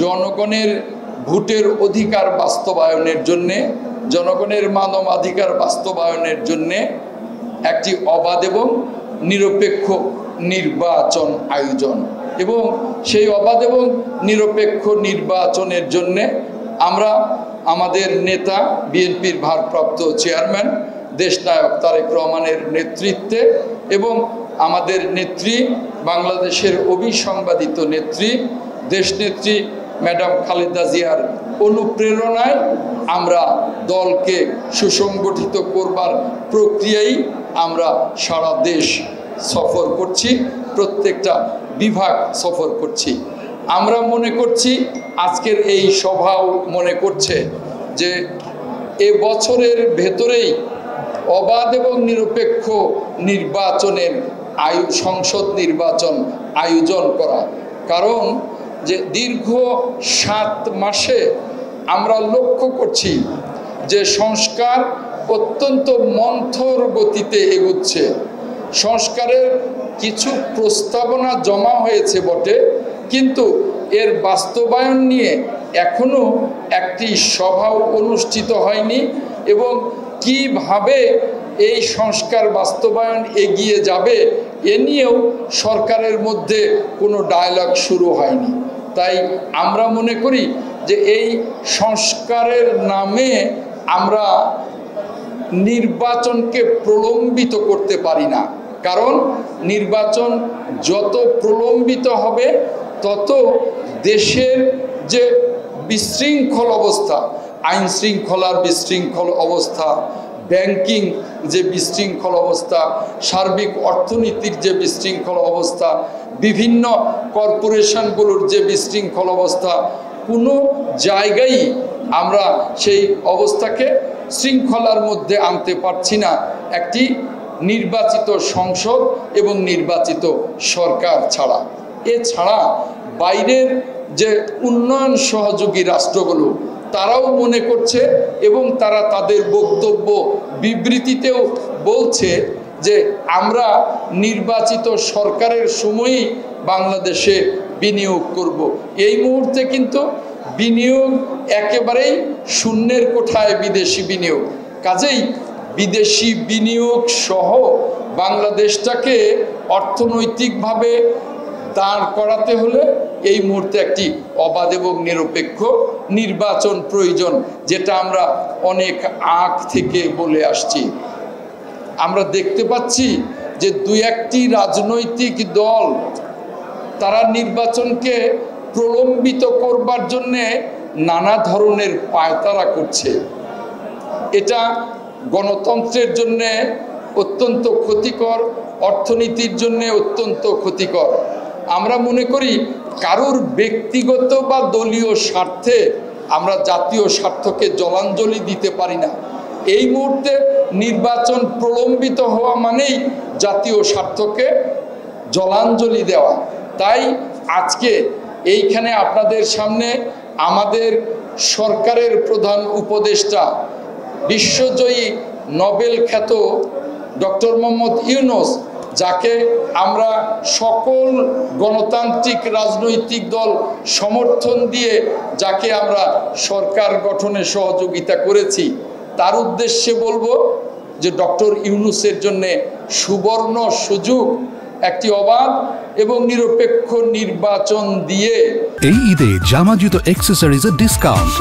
জনগণের ভোটের অধিকার বাস্তবায়নের জন্যে, জনগণের মানবাধিকার বাস্তবায়নের জন্যে একটি অবাধ এবং নিরপেক্ষ নির্বাচন আয়োজন, এবং সেই অবাধ এবং নিরপেক্ষ নির্বাচনের জন্যে আমরা আমাদের নেতা বিএনপির ভারপ্রাপ্ত চেয়ারম্যান দেশনায়ক তারেক রহমানের নেতৃত্বে এবং আমাদের নেত্রী বাংলাদেশের অবিসংবাদিত নেত্রী দেশনেত্রী ম্যাডাম খালেদা জিয়ার অনুপ্রেরণায় আমরা দলকে সুসংগঠিত করবার প্রক্রিয়ায় আমরা সারা দেশ সফর করছি, প্রত্যেকটা বিভাগ সফর করছি। আমরা মনে করছি আজকের এই সভাও মনে করছে যে এ বছরের ভেতরেই অবাধ এবং নিরপেক্ষ নির্বাচনের সংসদ নির্বাচন আয়োজন করা, কারণ যে দীর্ঘ 7 মাসে আমরা লক্ষ্য করছি যে সংস্কার অত্যন্ত মন্থর গতিতে এগুচ্ছে। সংস্কারের কিছু প্রস্তাবনা জমা হয়েছে বটে, কিন্তু এর বাস্তবায়ন নিয়ে এখনো একটি সভাও অনুষ্ঠিত হয়নি, এবং কিভাবে এই সংস্কার বাস্তবায়ন এগিয়ে যাবে এ নিয়েও সরকারের মধ্যে কোনো ডায়ালগ শুরু হয়নি। তাই আমরা মনে করি যে এই সংস্কারের নামে আমরা নির্বাচনকে প্রলম্বিত করতে পারি না, কারণ নির্বাচন যত প্রলম্বিত হবে তত দেশের যে বিশৃঙ্খল অবস্থা, আইন শৃঙ্খলার বিশৃঙ্খল অবস্থা, ব্যাংকিং যে বিশৃঙ্খল অবস্থা, সার্বিক অর্থনীতির যে বিশৃঙ্খল অবস্থা, বিভিন্ন কর্পোরেশনগুলোর যে বিশৃঙ্খল অবস্থা, কোনো জায়গায় আমরা সেই অবস্থাকে শৃঙ্খলার মধ্যে আনতে পারছি না একটি নির্বাচিত সংসদ এবং নির্বাচিত সরকার ছাড়া। এছাড়া বাইরের যে উন্নয়ন সহযোগী রাষ্ট্রগুলো তারাও মনে করছে এবং তারা তাদের বক্তব্য বিবৃতিতেও বলছে যে আমরা নির্বাচিত সরকারের সময়ই বাংলাদেশে বিনিয়োগ করব। এই মুহূর্তে কিন্তু বিনিয়োগ একেবারেই শূন্যের কোঠায় বিদেশি বিনিয়োগ, কাজেই বিদেশি বিনিয়োগ সহ বাংলাদেশটাকে অর্থনৈতিকভাবে দাঁড় করাতে হলে এই মুহূর্তে একটি অবাধ এবং নিরপেক্ষ নির্বাচন প্রয়োজন, যেটা আমরা অনেক আগ থেকে বলে আসছি। আমরা দেখতে পাচ্ছি যে 2-1টি রাজনৈতিক দল তারা নির্বাচনকে প্রলম্বিত করবার জন্যে নানা ধরনের পায়তারা করছে। এটা গণতন্ত্রের জন্যে অত্যন্ত ক্ষতিকর, অর্থনীতির জন্যে অত্যন্ত ক্ষতিকর। আমরা মনে করি কারোর ব্যক্তিগত বা দলীয় স্বার্থে আমরা জাতীয় স্বার্থকে জলাঞ্জলি দিতে পারি না। এই মুহূর্তে নির্বাচন প্রলম্বিত হওয়া মানেই জাতীয় স্বার্থকে জলাঞ্জলি দেওয়া। তাই আজকে এইখানে আপনাদের সামনে আমাদের সরকারের প্রধান উপদেষ্টা বিশ্বজয়ী নোবেল খ্যাত ডক্টর মোহাম্মদ ইউনূস, যাকে আমরা সকল গণতান্ত্রিক রাজনৈতিক দল সমর্থন দিয়ে যাকে আমরা সরকার গঠনে সহযোগিতা করেছি, তার উদ্দেশ্যে বলবো যে ডক্টর ইউনূসের জন্যে সুবর্ণ সুযোগ একটি অবাধ এবং নিরপেক্ষ নির্বাচন দিয়ে এই ঈদে জামা জুতো অ্যাকসেসরিজের ডিসকাউন্ট,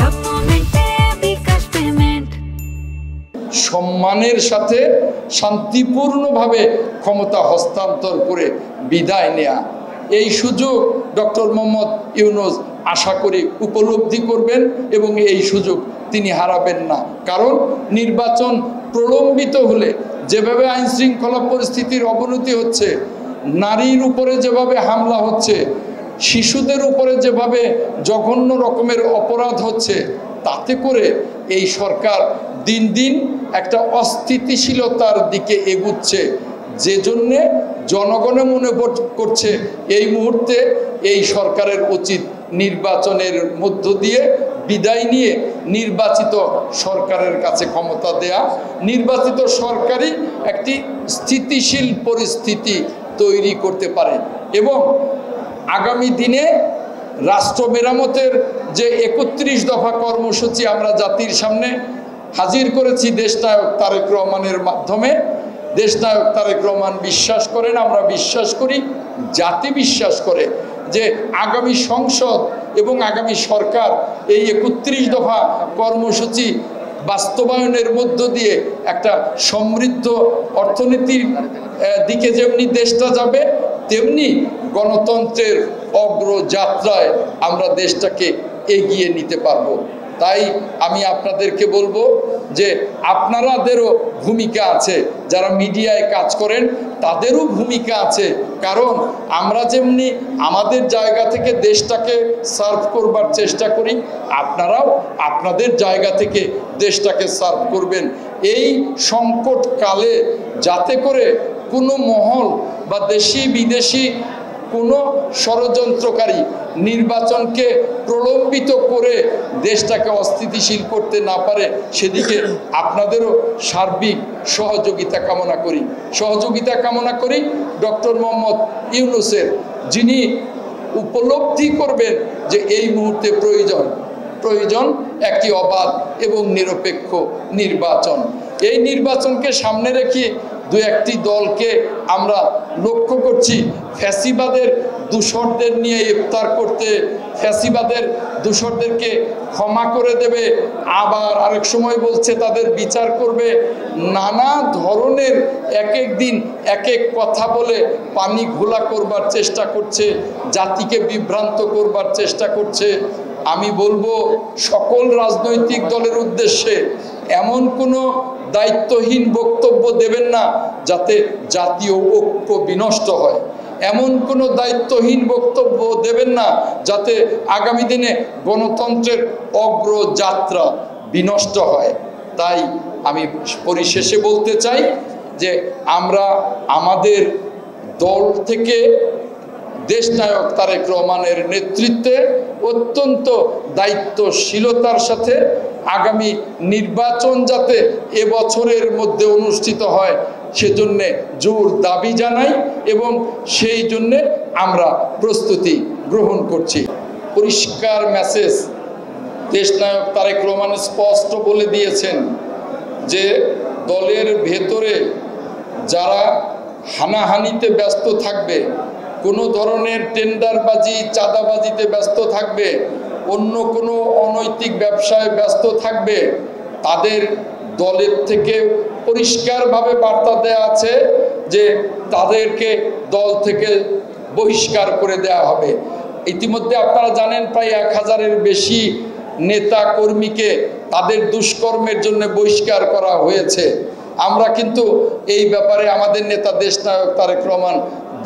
সম্মানের সাথে শান্তিপূর্ণভাবে ক্ষমতা হস্তান্তর করে বিদায় নেয়া, এই সুযোগ ডক্টর মোহাম্মদ ইউনূস আশা করি উপলব্ধি করবেন এবং এই সুযোগ তিনি হারাবেন না। কারণ নির্বাচন প্রলম্বিত হলে যেভাবে আইন শৃঙ্খলা পরিস্থিতির অবনতি হচ্ছে, নারীর উপরে যেভাবে হামলা হচ্ছে, শিশুদের উপরে যেভাবে জঘন্য রকমের অপরাধ হচ্ছে, তাতে করে এই সরকার দিন দিন একটা অস্থিতিশীলতার দিকে এগুচ্ছে, যে জন্যে জনগণে মনে করছে এই মুহূর্তে এই সরকারের উচিত নির্বাচনের মধ্য দিয়ে বিদায় নিয়ে নির্বাচিত সরকারের কাছে ক্ষমতা দেয়া, নির্বাচিত সরকারই একটি স্থিতিশীল পরিস্থিতি তৈরি করতে পারে এবং আগামী দিনে রাষ্ট্র মেরামতের যে 31 দফা কর্মসূচি আমরা জাতির সামনে হাজির করেছি দেশনায়ক তারেক রহমানের মাধ্যমে, দেশনায়ক তারেক রহমান বিশ্বাস করেন, আমরা বিশ্বাস করি, জাতি বিশ্বাস করে যে আগামী সংসদ এবং আগামী সরকার এই 31 দফা কর্মসূচি বাস্তবায়নের মধ্য দিয়ে একটা সমৃদ্ধ অর্থনীতির দিকে যেমনি দেশটা যাবে, তেমনি গণতন্ত্রের অগ্রযাত্রায় আমরা দেশটাকে এগিয়ে নিতে পারবো। তাই আমি আপনাদেরকে বলবো যে আপনারাদেরও ভূমিকা আছে, যারা মিডিয়ায় কাজ করেন তাদেরও ভূমিকা আছে। কারণ আমরা যেমনি আমাদের জায়গা থেকে দেশটাকে সার্ভ করবার চেষ্টা করি, আপনারাও আপনাদের জায়গা থেকে দেশটাকে সার্ভ করবেন। এই সংকটকালে যাতে করে কোনো মহল বা দেশি বিদেশি কোনো ষড়যন্ত্রকারী নির্বাচনকে প্রলম্বিত করে দেশটাকে অস্থিতিশীল করতে না পারে, সেদিকে আপনাদেরও সার্বিক সহযোগিতা কামনা করি ডক্টর মোহাম্মদ ইউনূসের, যিনি উপলব্ধি করবেন যে এই মুহূর্তে প্রয়োজন একটি অবাধ এবং নিরপেক্ষ নির্বাচন। এই নির্বাচনকে সামনে রেখে দু একটি দলকে আমরা লক্ষ্য করছি ফ্যাসিবাদের দূষরদের নিয়ে ইফতার করতে, ফ্যাসিবাদের দূষরদেরকে ক্ষমা করে দেবে, আবার আরেক সময় বলছে তাদের বিচার করবে। নানা ধরনের এক এক দিন এক এক কথা বলে পানি ঘোলা করবার চেষ্টা করছে, জাতিকে বিভ্রান্ত করবার চেষ্টা করছে। আমি বলবো সকল রাজনৈতিক দলের উদ্দেশ্যে এমন কোনো দায়িত্বহীন বক্তব্য দেবেন না যাতে জাতীয় ঐক্য বিনষ্ট হয়, এমন কোনো দায়িত্বহীন বক্তব্য দেবেন না যাতে আগামী দিনে গণতন্ত্রের অগ্রযাত্রা বিনষ্ট হয়। তাই আমি পরিশেষে বলতে চাই যে আমরা আমাদের দল থেকে দেশনায়ক তারেক রহমানের নেতৃত্বে অত্যন্ত দায়িত্বশীলতার সাথে আগামী নির্বাচন যাতে এবছরের মধ্যে অনুষ্ঠিত হয় সেজন্য জোর দাবি জানাই এবং সেই জন্য আমরা প্রস্তুতি গ্রহণ করছি। পরিষ্কার মেসেজ দেশনায়ক তারেক রহমান স্পষ্ট বলে দিয়েছেন যে দলের ভেতরে যারা হানাহানিতে ব্যস্ত থাকবে, কোনো ধরনের টেন্ডারবাজি চাঁদাবাজিতে ব্যস্ত থাকবে, অন্য কোনো অনৈতিক ব্যবসায় ব্যস্ত থাকবে, তাদের দলের থেকে পরিষ্কারভাবে বার্তা দেয়া আছে যে তাদেরকে দল থেকে বহিষ্কার করে দেয়া হবে। ইতিমধ্যে আপনারা জানেন প্রায় 1000-এর বেশি নেতা কর্মীকে তাদের দুষ্কর্মের জন্য বহিষ্কার করা হয়েছে। আমরা কিন্তু এই ব্যাপারে আমাদের নেতা দেশনায়ক তারেক রহমান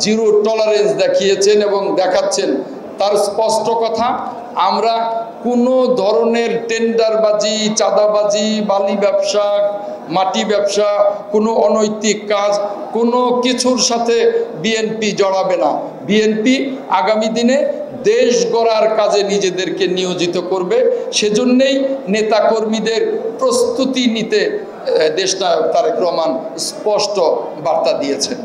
জিরো টলারেন্স দেখিয়েছেন এবং দেখাচ্ছেন। তার স্পষ্ট কথা, আমরা কোনো ধরনের টেন্ডারবাজি চাঁদাবাজি বালি ব্যবসা মাটি ব্যবসা কোনো অনৈতিক কাজ কোনো কিছুর সাথে বিএনপি জড়াবে না। বিএনপি আগামী দিনে দেশ গড়ার কাজে নিজেদেরকে নিয়োজিত করবে, সেজন্যই নেতাকর্মীদের প্রস্তুতি নিতে দেশনায়ক তারেক রহমান স্পষ্ট বার্তা দিয়েছেন।